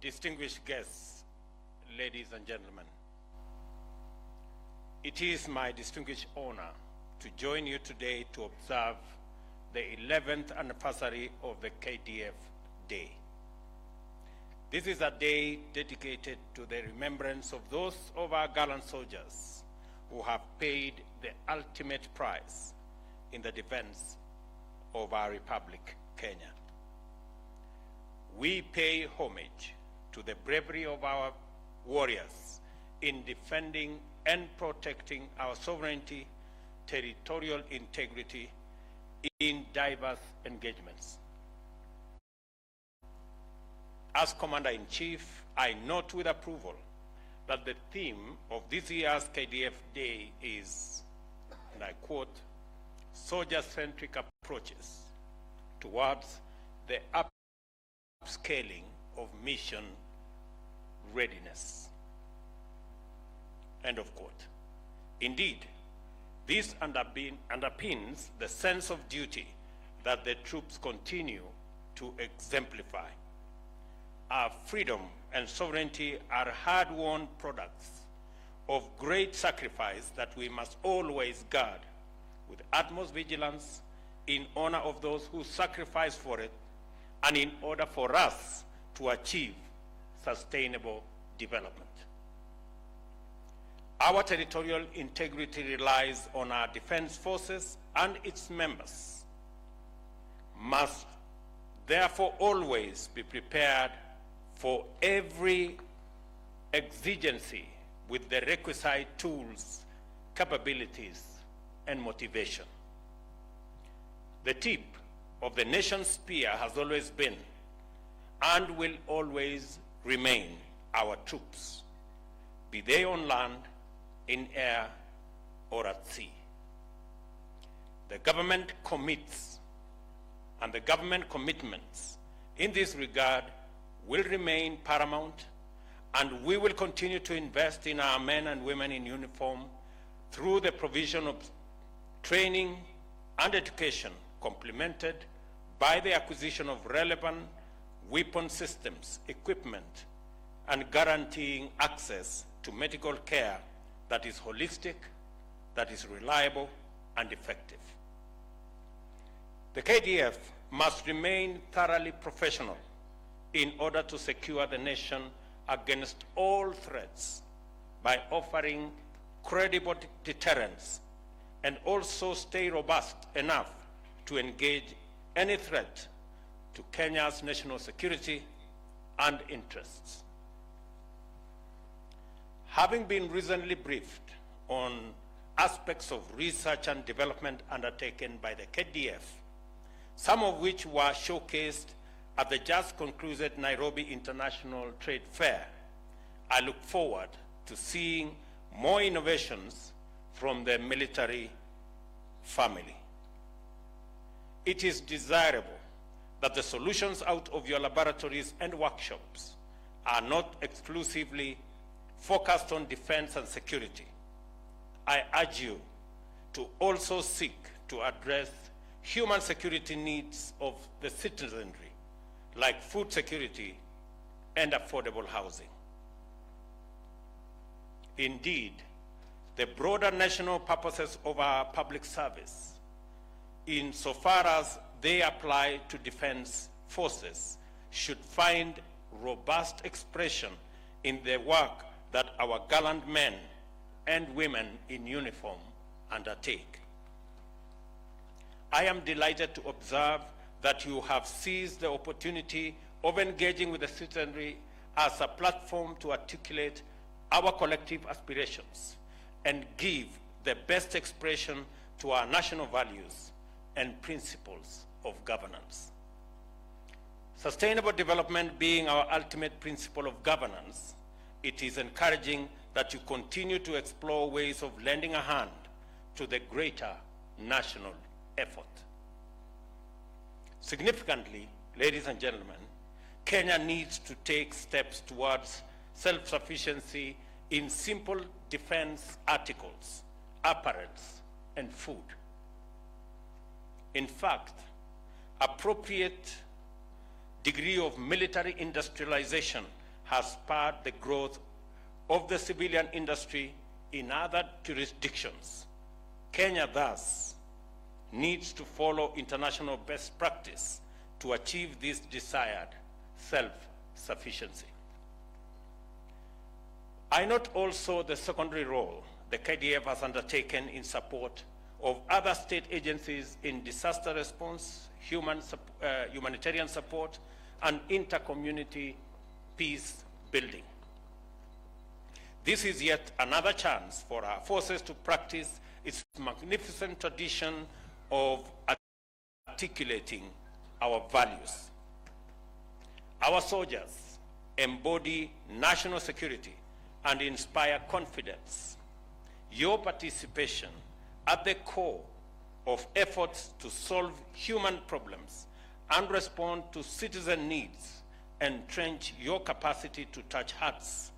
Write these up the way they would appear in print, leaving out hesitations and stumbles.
distinguished guests, ladies and gentlemen, it is my distinguished honor to join you today to observe the 11th anniversary of the KDF Day. This is a day dedicated to the remembrance of those of our gallant soldiers who have paid the ultimate price in the defense of our Republic, Kenya. We pay homage to the bravery of our warriors in defending and protecting our sovereignty, territorial integrity in diverse engagements. As Commander-in-Chief, I note with approval that the theme of this year's KDF Day is, and I quote, soldier-centric approaches towards the upscaling of mission readiness. End of quote. Indeed, this underpins the sense of duty that the troops continue to exemplify. Our freedom and sovereignty are hard-won products of great sacrifice that we must always guard with utmost vigilance in honor of those who sacrifice for it and in order for us to achieve sustainable development. Our territorial integrity relies on our defense forces, and its members must therefore always be prepared for every exigency with the requisite tools, capabilities, and motivation. The tip of the nation's spear has always been and will always remain our troops, be they on land, in air, or at sea. The government commits, and the government commitments in this regard will remain paramount, and we will continue to invest in our men and women in uniform through the provision of training and education, complemented by the acquisition of relevant weapon systems, equipment, and guaranteeing access to medical care that is holistic, that is reliable, and effective. The KDF must remain thoroughly professional in order to secure the nation against all threats by offering credible deterrence and also stay robust enough to engage any threat to Kenya's national security and interests. Having been recently briefed on aspects of research and development undertaken by the KDF, some of which were showcased at the just concluded Nairobi International Trade Fair, I look forward to seeing more innovations from the military family. It is desirable that the solutions out of your laboratories and workshops are not exclusively focused on defense and security. I urge you to also seek to address human security needs of the citizenry, like food security and affordable housing. Indeed, the broader national purposes of our public service, insofar as they apply to defense forces, should find robust expression in the work that our gallant men and women in uniform undertake. I am delighted to observe that you have seized the opportunity of engaging with the citizenry as a platform to articulate our collective aspirations and give the best expression to our national values and principles of governance. Sustainable development being our ultimate principle of governance, it is encouraging that you continue to explore ways of lending a hand to the greater national effort. Significantly, ladies and gentlemen, Kenya needs to take steps towards self-sufficiency in simple defense articles, apparatus, and food. In fact, appropriate degree of military industrialization has spurred the growth of the civilian industry in other jurisdictions. Kenya thus needs to follow international best practice to achieve this desired self-sufficiency. I note also the secondary role the KDF has undertaken in support of other state agencies in disaster response, humanitarian support, and inter-community peace building. This is yet another chance for our forces to practice its magnificent tradition of articulating our values. Our soldiers embody national security and inspire confidence. Your participation at the core of efforts to solve human problems and respond to citizen needs entrench your capacity to touch hearts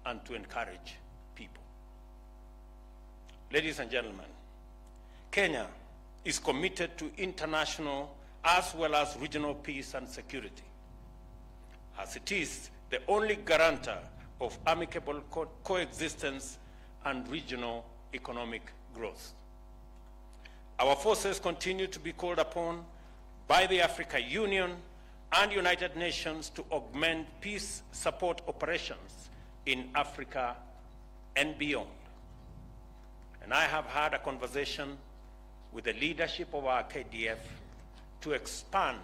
and to encourage people. Ladies and gentlemen, Kenya is committed to international as well as regional peace and security, as it is the only guarantor of amicable coexistence and regional economic growth. Our forces continue to be called upon by the African Union and United Nations to augment peace support operations in Africa and beyond. And I have had a conversation with the leadership of our KDF to expand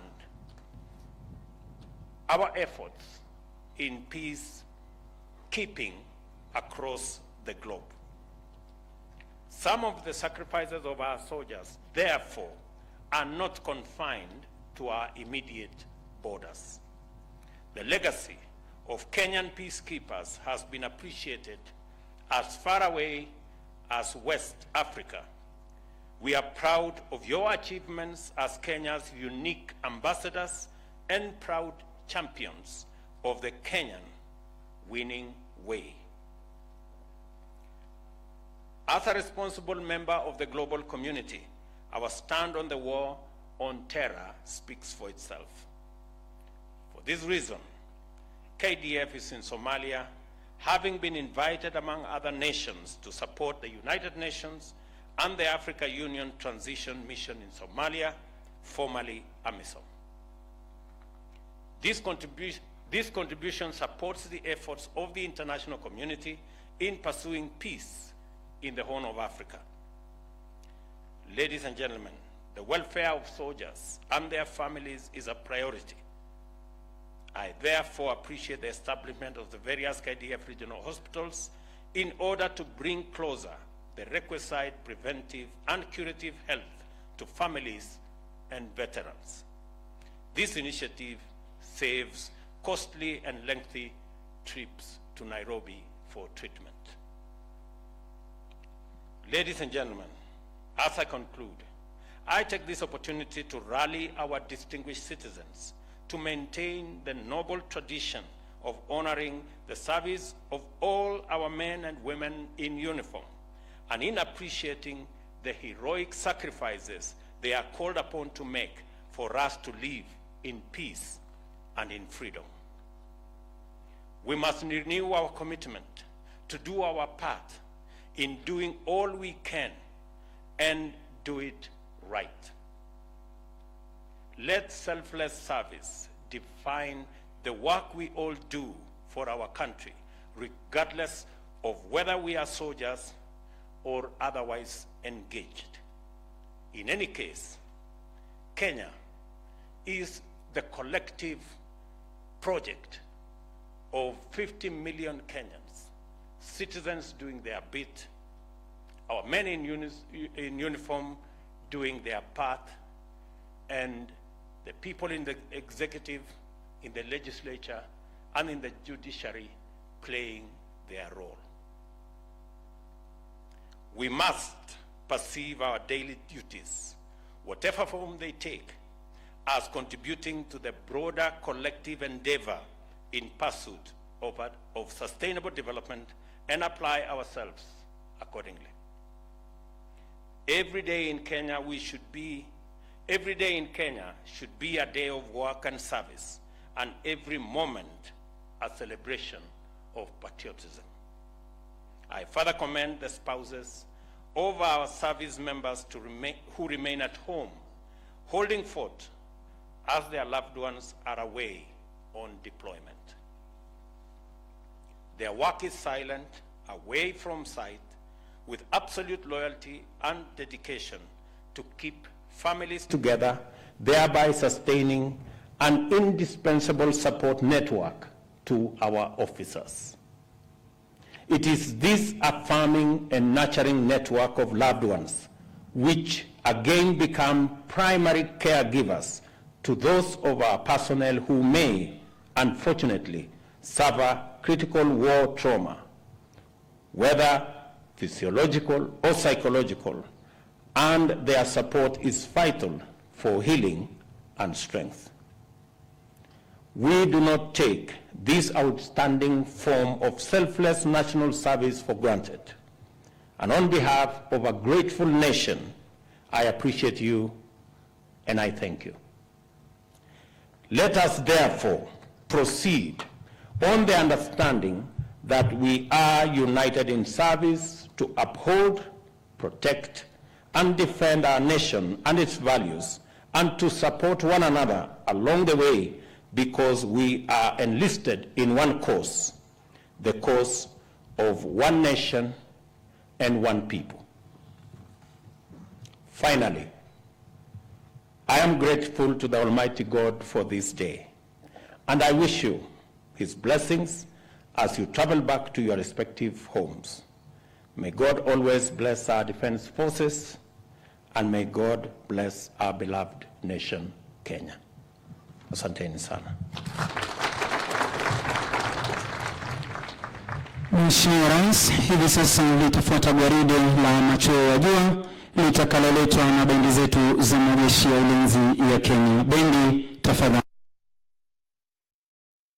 our efforts in peacekeeping across the globe. Some of the sacrifices of our soldiers, therefore, are not confined to our immediate borders. The legacy of Kenyan peacekeepers has been appreciated as far away as West Africa. We are proud of your achievements as Kenya's unique ambassadors and proud champions of the Kenyan winning way. As a responsible member of the global community, our stand on the war on terror speaks for itself. For this reason, KDF is in Somalia, having been invited among other nations to support the United Nations and the African Union Transition Mission in Somalia, formerly AMISOM. This contribution supports the efforts of the international community in pursuing peace in the Horn of Africa. Ladies and gentlemen, the welfare of soldiers and their families is a priority. I therefore appreciate the establishment of the various KDF regional hospitals in order to bring closer the requisite preventive and curative health to families and veterans. This initiative saves costly and lengthy trips to Nairobi for treatment. Ladies and gentlemen, as I conclude, I take this opportunity to rally our distinguished citizens to maintain the noble tradition of honoring the service of all our men and women in uniform, and in appreciating the heroic sacrifices they are called upon to make for us to live in peace and in freedom. We must renew our commitment to do our part in doing all we can and do it right. Let selfless service define the work we all do for our country, regardless of whether we are soldiers or otherwise engaged. In any case, Kenya is the collective project of 50 million Kenyans, citizens doing their bit, our men in uniform doing their part, and the people in the executive, in the legislature, and in the judiciary playing their role. We must perceive our daily duties, whatever form they take, as contributing to the broader collective endeavor in pursuit of sustainable development, and apply ourselves accordingly. Every day in Kenya should be a day of work and service, and every moment a celebration of patriotism. I further commend the spouses of our service members who remain at home, holding fort as their loved ones are away on deployment. Their work is silent, away from sight, with absolute loyalty and dedication to keep families together, thereby sustaining an indispensable support network to our officers. It is this affirming and nurturing network of loved ones which again become primary caregivers to those of our personnel who may, unfortunately, suffer critical war trauma, whether physiological or psychological, and their support is vital for healing and strength. We do not take this outstanding form of selfless national service for granted. And on behalf of a grateful nation, I appreciate you and I thank you. Let us therefore proceed on the understanding that we are united in service to uphold, protect, and defend our nation and its values, and to support one another along the way, because we are enlisted in one cause, the cause of one nation and one people. Finally, I am grateful to the Almighty God for this day, and I wish you His blessings as you travel back to your respective homes. May God always bless our defense forces, and may God bless our beloved nation, Kenya. Asanteni sana. Mheshimiwa Rais, hivi sasa litafuata gwaride la machweo ya jua litakaloletwa na bendi zetu za majeshi ya ulinzi ya Kenya. Bendi, tafadhali.